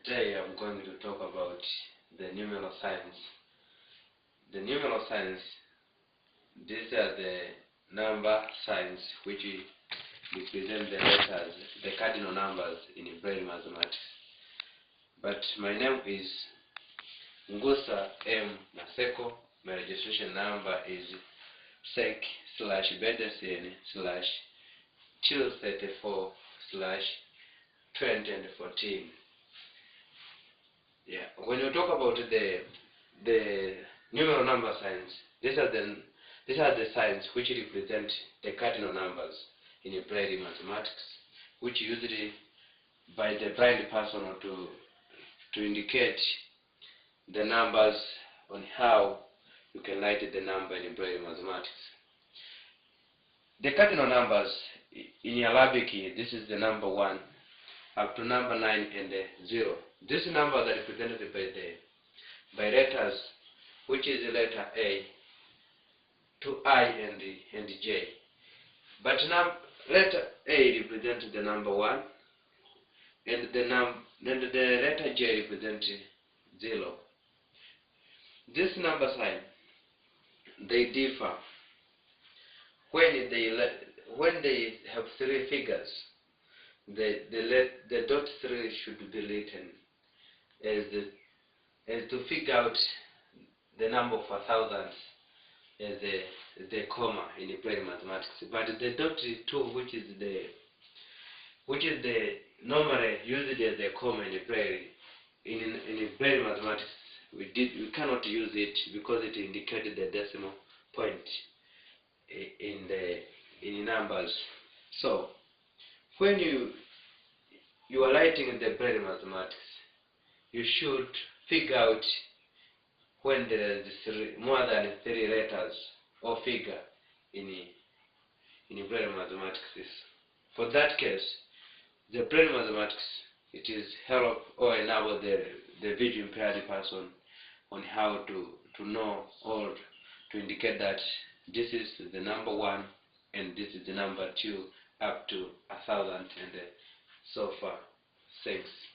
Today I'm going to talk about the numeral signs. The numeral signs, these are the number signs which represent the letters, the cardinal numbers in Braille mathematics. But my name is Ngusa M. Naseko. My registration number is SEC/BDSN/till34/2014. Yeah. When you talk about the numeral number signs, these are the signs which represent the cardinal numbers in Braille mathematics, which usually by the blind person or to indicate the numbers on how you can write the number in Braille mathematics. The cardinal numbers in Arabic, this is the number 1 up to number 9 and 0. These numbers are represented by letters, which is the letter A to I and J. But letter A represents the number 1, and the letter J represents 0. This number sign, they differ when they have 3 figures. The dot 3 should be written as to figure out the number of 1,000 as the comma in Braille mathematics. But the dot 2, which is the normally used as a comma in Braille in Braille mathematics, we cannot use it because it indicated the decimal point in numbers. So when you are writing the Braille mathematics, you should figure out when there is more than 3 letters or figure in Braille mathematics. For that case, the Braille mathematics, it is help or enable the visually impaired person on how to know or to indicate that this is the number 1 and this is the number 2 up to 1,000 and so far. Thanks.